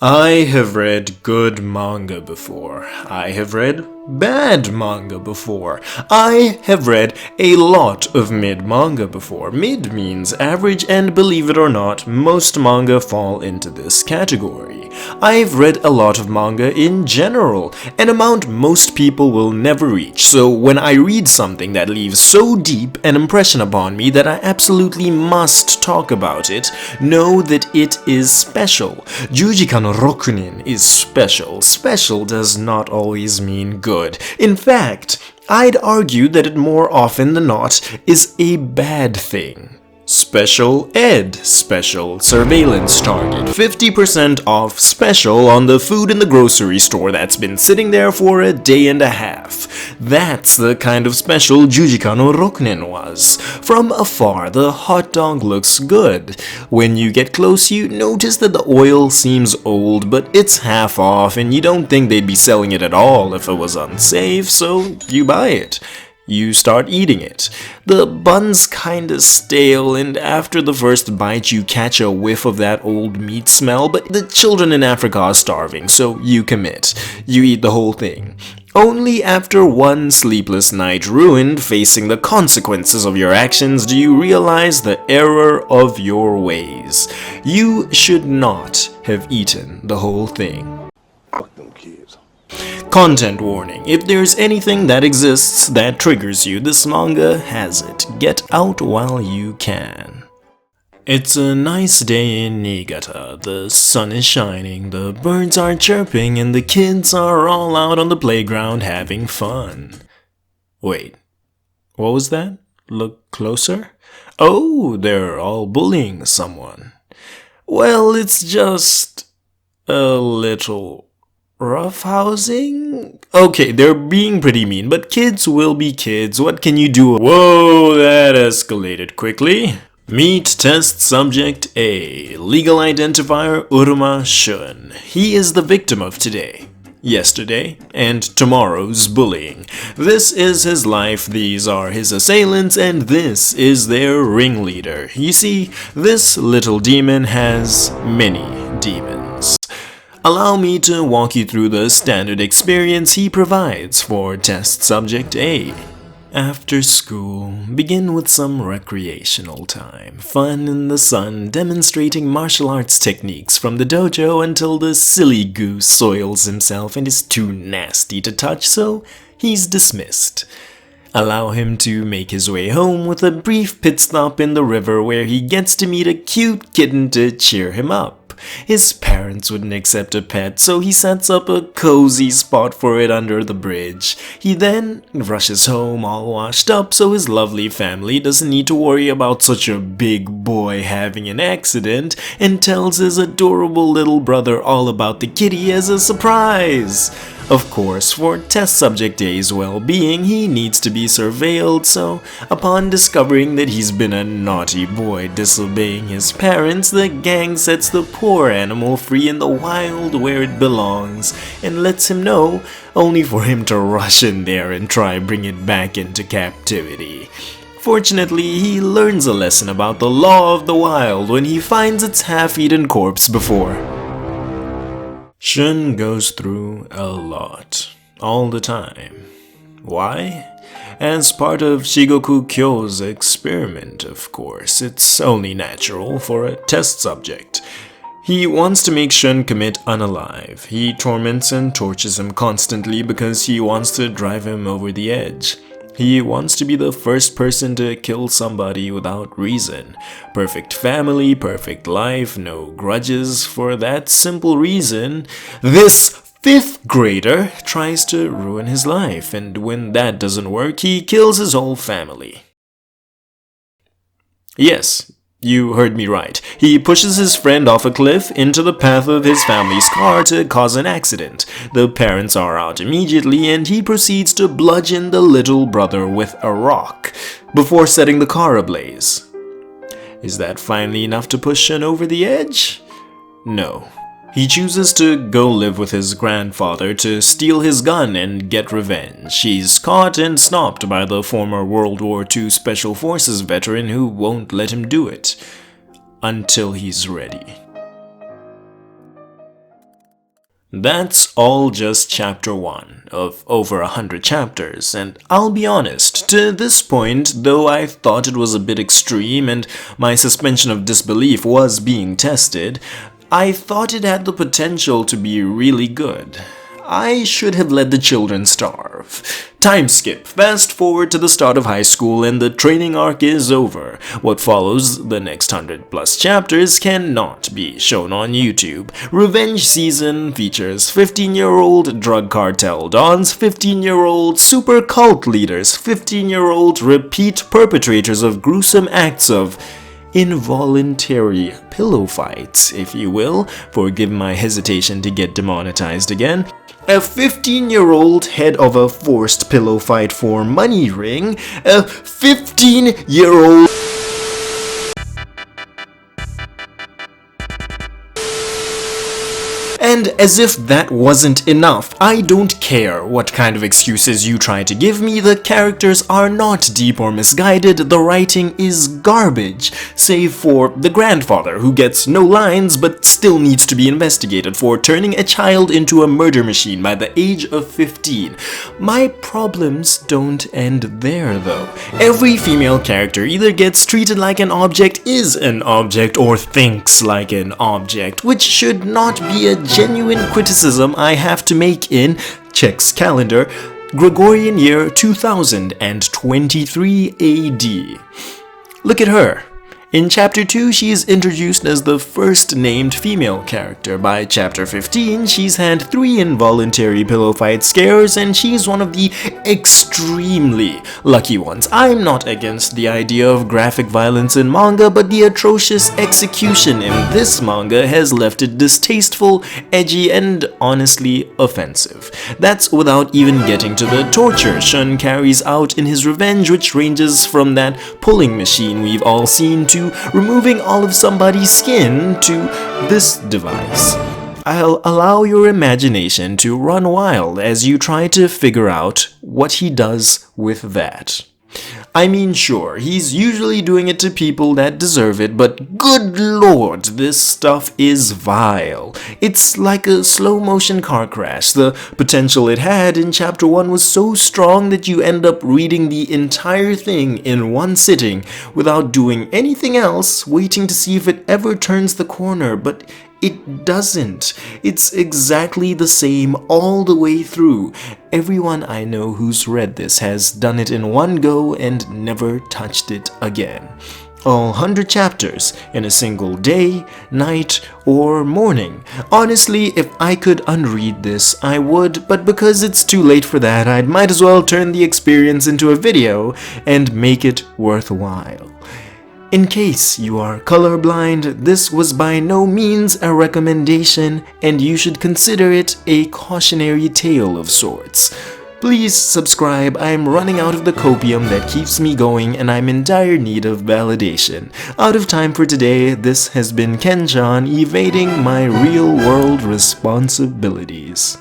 I have read good manga before. I have read bad manga before. I have read a lot of mid manga before. Mid means average, and believe it or not, most manga fall into this category. I've read a lot of manga in general, an amount most people will never reach, so when I read something that leaves so deep an impression upon me that I absolutely must talk about it, know that it is special. Juujika no Rokunin is special. Special does not always mean good. In fact, I'd argue that it more often than not is a bad thing. Special ed, special surveillance target, 50% off special on the food in the grocery store that's been sitting there for a day and a half. That's the kind of special Juujika no Rokunin was. From afar, the hot dog looks good. When you get close, you notice that the oil seems old, but it's half off and you don't think they'd be selling it at all if it was unsafe, so you buy it. You start eating it. The bun's kinda stale, and after the first bite you catch a whiff of that old meat smell, but the children in Africa are starving, so you commit. You eat the whole thing. Only after one sleepless night ruined, facing the consequences of your actions, do you realize the error of your ways. You should not have eaten the whole thing. Fuck them kids. Content warning. If there's anything that exists that triggers you, this manga has it. Get out while you can. It's a nice day in Niigata. The sun is shining, the birds are chirping, and the kids are all out on the playground having fun. Wait, what was that? Look closer? Oh, they're all bullying someone. Well, it's just a little roughhousing? Okay, they're being pretty mean, but kids will be kids. What can you do? Whoa, that escalated quickly. Meet test subject A, legal identifier Uruma Shun. He is the victim of today, yesterday, and tomorrow's bullying. This is his life, these are his assailants, and this is their ringleader. You see, this little demon has many demons. Allow me to walk you through the standard experience he provides for test subject A. After school, begin with some recreational time. Fun in the sun, demonstrating martial arts techniques from the dojo until the silly goose soils himself and is too nasty to touch, so he's dismissed. Allow him to make his way home with a brief pit stop in the river where he gets to meet a cute kitten to cheer him up. His parents wouldn't accept a pet, so he sets up a cozy spot for it under the bridge. He then rushes home all washed up so his lovely family doesn't need to worry about such a big boy having an accident, and tells his adorable little brother all about the kitty as a surprise. Of course, for test subject A's well-being, he needs to be surveilled, so upon discovering that he's been a naughty boy disobeying his parents, the gang sets the poor animal free in the wild where it belongs, and lets him know, only for him to rush in there and try bring it back into captivity. Fortunately, he learns a lesson about the law of the wild when he finds its half-eaten corpse before. Shun goes through a lot, all the time. Why? As part of Shigoku Kyo's experiment, of course. It's only natural for a test subject. He wants to make Shun commit unalive. He torments and tortures him constantly because he wants to drive him over the edge. He wants to be the first person to kill somebody without reason. Perfect family, perfect life, no grudges. For that simple reason, this 5th grader tries to ruin his life, and when that doesn't work, he kills his whole family. Yes, you heard me right. He pushes his friend off a cliff into the path of his family's car to cause an accident. The parents are out immediately and he proceeds to bludgeon the little brother with a rock before setting the car ablaze. Is that finally enough to push Shun over the edge? No. He chooses to go live with his grandfather to steal his gun and get revenge. He's caught and stopped by the former World War II Special Forces veteran who won't let him do it. Until he's ready. That's all just chapter 1 of over 100 chapters, and I'll be honest, to this point, though I thought it was a bit extreme and my suspension of disbelief was being tested, I thought it had the potential to be really good. I should have let the children starve. Time skip. Fast forward to the start of high school and the training arc is over. What follows, the next 100+ chapters, cannot be shown on YouTube. Revenge Season features 15-year-old drug cartel dons, 15-year-old super cult leaders, 15-year-old repeat perpetrators of gruesome acts of involuntary pillow fights, if you will. Forgive my hesitation to get demonetized again. A 15-year-old head of a forced pillow fight for money ring. A 15-year-old And as if that wasn't enough, I don't care what kind of excuses you try to give me, the characters are not deep or misguided, the writing is garbage, save for the grandfather who gets no lines but still needs to be investigated for turning a child into a murder machine by the age of 15. My problems don't end there though. Every female character either gets treated like an object, is an object, or thinks like an object, which should not be a genuine criticism I have to make in, checks calendar, Gregorian year 2023 AD. Look at her. In chapter 2, she is introduced as the first named female character. By chapter 15, she's had 3 involuntary pillow fight scares, and she's one of the extremely lucky ones. I'm not against the idea of graphic violence in manga, but the atrocious execution in this manga has left it distasteful, edgy, and honestly offensive. That's without even getting to the torture Shun carries out in his revenge, which ranges from that pulling machine we've all seen to removing all of somebody's skin to this device. I'll allow your imagination to run wild as you try to figure out what he does with that. I mean, sure, he's usually doing it to people that deserve it, but good lord, this stuff is vile. It's like a slow-motion car crash. The potential it had in chapter 1 was so strong that you end up reading the entire thing in one sitting without doing anything else, waiting to see if it ever turns the corner, but it doesn't. It's exactly the same all the way through. Everyone I know who's read this has done it in one go and never touched it again. All 100 chapters in a single day, night, or morning. Honestly, if I could unread this, I would, but because it's too late for that, I might as well turn the experience into a video and make it worthwhile. In case you are colorblind, this was by no means a recommendation, and you should consider it a cautionary tale of sorts. Please subscribe. I'm running out of the copium that keeps me going, and I'm in dire need of validation. Out of time for today, this has been Ken-chan evading my real-world responsibilities.